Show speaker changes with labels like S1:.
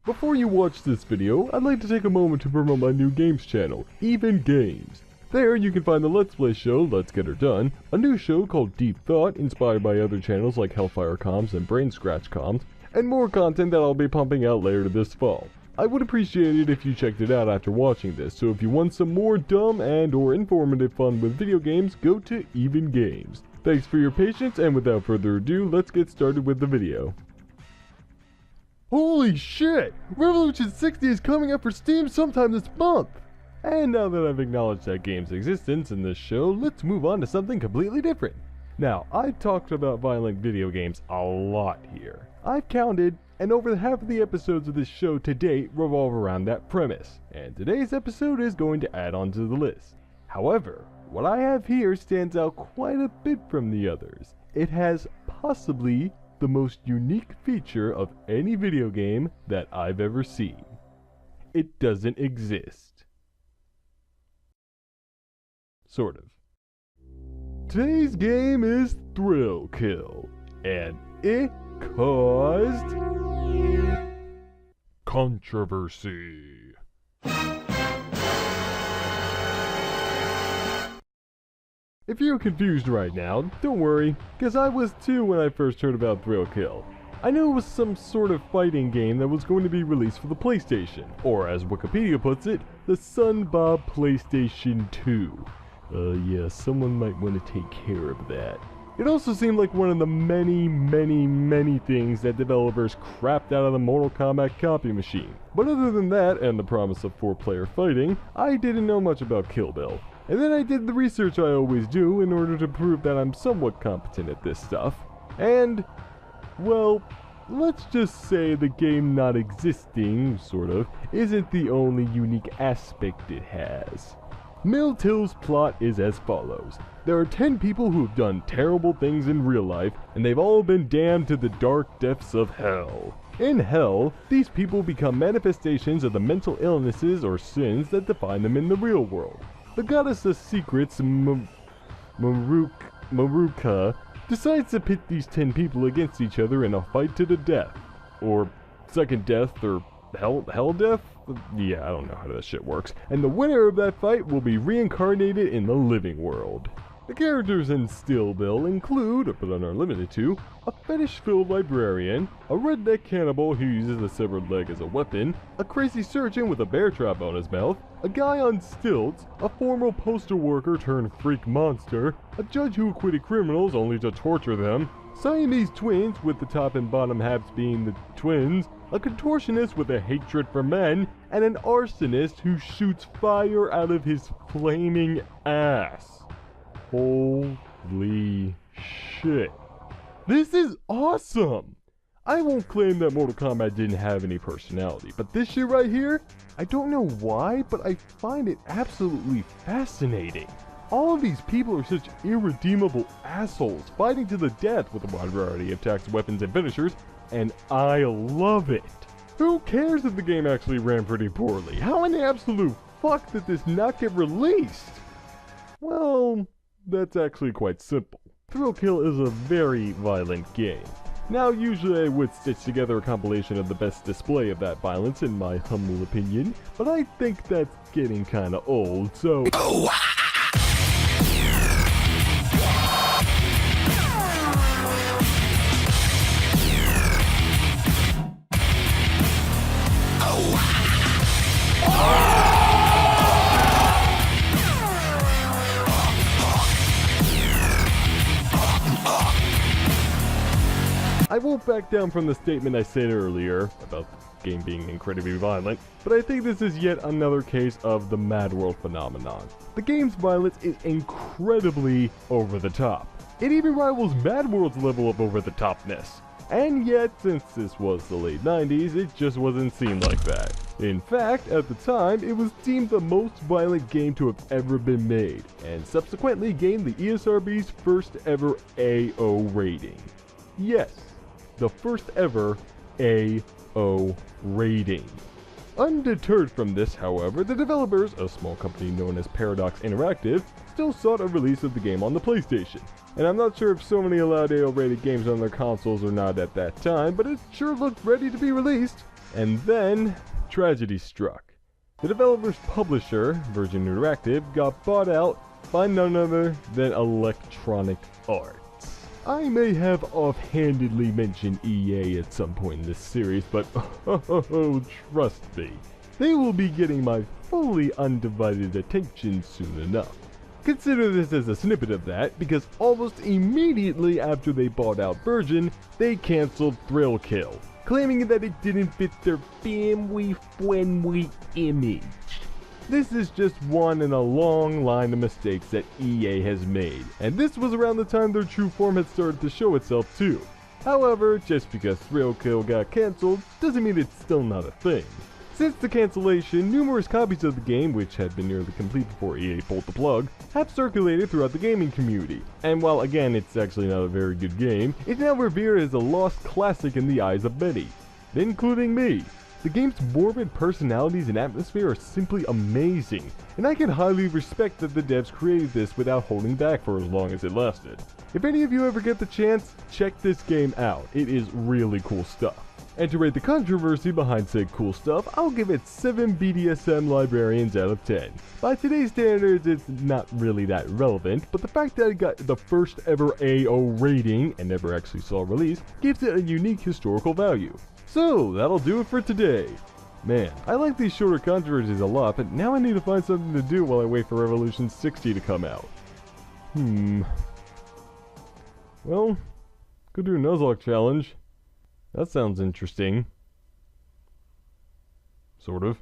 S1: Before you watch this video, I'd like to take a moment to promote my new games channel, Even Games. There you can find the Let's Play show, Let's Get Her Done, a new show called Deep Thought, inspired by other channels like Hellfire Comms and Brain Scratch Comms, and more content that I'll be pumping out later this fall. I would appreciate it if you checked it out after watching this, so if you want some more dumb and or informative fun with video games, go to Even Games. Thanks for your patience, and without further ado, let's get started with the video. Holy shit! Revolution 60 is coming up for Steam sometime this month! And now that I've acknowledged that game's existence in this show, let's move on to something completely different. Now, I've talked about violent video games a lot here. I've counted, and over half of the episodes of this show to date revolve around that premise, and today's episode is going to add on to the list. However, what I have here stands out quite a bit from the others. It has possibly the most unique feature of any video game that I've ever seen. It doesn't exist. Sort of. Today's game is Thrill Kill, and it caused controversy. If you're confused right now, don't worry, because I was too when I first heard about Thrill Kill. I knew it was some sort of fighting game that was going to be released for the PlayStation, or as Wikipedia puts it, the Sunbob PlayStation 2. Yeah, someone might want to take care of that. It also seemed like one of the many things that developers crapped out of the Mortal Kombat copy machine. But other than that, and the promise of 4-player fighting, I didn't know much about Kill Bill. And then I did the research I always do in order to prove that I'm somewhat competent at this stuff. And, well, let's just say the game not existing, sort of, isn't the only unique aspect it has. Milltill's plot is as follows. There are 10 people who have done terrible things in real life, and they've all been damned to the dark depths of hell. In hell, these people become manifestations of the mental illnesses or sins that define them in the real world. The goddess of secrets, Maruka, decides to pit these 10 people against each other in a fight to the death. Or second death, or hell death? Yeah, I don't know how that shit works. And the winner of that fight will be reincarnated in the living world. The characters in Still Bill include, but are limited to, a fetish-filled librarian, a redneck cannibal who uses a severed leg as a weapon, a crazy surgeon with a bear trap on his mouth, a guy on stilts, a former postal worker turned freak monster, a judge who acquitted criminals only to torture them, Siamese twins with the top and bottom halves being the twins, a contortionist with a hatred for men, and an arsonist who shoots fire out of his flaming ass. Holy shit. This is awesome! I won't claim that Mortal Kombat didn't have any personality, but this shit right here, I don't know why, but I find it absolutely fascinating. All of these people are such irredeemable assholes, fighting to the death with a wide variety of attacks, weapons, and finishers, and I love it. Who cares if the game actually ran pretty poorly? How in the absolute fuck did this not get released? Well, that's actually quite simple. Thrill Kill is a very violent game. Now, usually I would stitch together a compilation of the best display of that violence in my humble opinion, but I think that's getting kinda old, so... I won't back down from the statement I said earlier about the game being incredibly violent, but I think this is yet another case of the Mad World phenomenon. The game's violence is incredibly over the top. It even rivals Mad World's level of over the topness. And yet, since this was the late 90s, it just wasn't seen like that. In fact, at the time, it was deemed the most violent game to have ever been made, and subsequently gained the ESRB's first ever AO rating. Yes, the first ever AO rating. Undeterred from this, however, the developers, a small company known as Paradox Interactive, still sought a release of the game on the PlayStation. And I'm not sure if so many allowed AO rated games on their consoles or not at that time, but it sure looked ready to be released. And then, tragedy struck. The developer's publisher, Virgin Interactive, got bought out by none other than Electronic Arts. I may have offhandedly mentioned EA at some point in this series, but trust me, they will be getting my fully undivided attention soon enough. Consider this as a snippet of that, because almost immediately after they bought out Virgin, they cancelled Thrill Kill, claiming that it didn't fit their family-friendly image. This is just one in a long line of mistakes that EA has made, and this was around the time their true form had started to show itself too. However, just because Thrill Kill got cancelled doesn't mean it's still not a thing. Since the cancellation, numerous copies of the game, which had been nearly complete before EA pulled the plug, have circulated throughout the gaming community. And while again it's actually not a very good game, it's now revered as a lost classic in the eyes of many, including me. The game's morbid personalities and atmosphere are simply amazing, and I can highly respect that the devs created this without holding back for as long as it lasted. If any of you ever get the chance, check this game out. It is really cool stuff. And to rate the controversy behind said cool stuff, I'll give it 7 BDSM librarians out of 10. By today's standards, it's not really that relevant, but the fact that it got the first ever AO rating and never actually saw a release gives it a unique historical value. So, that'll do it for today. Man, I like these shorter controversies a lot, but now I need to find something to do while I wait for Revolution 60 to come out. Well, could do a Nuzlocke challenge. That sounds interesting. Sort of.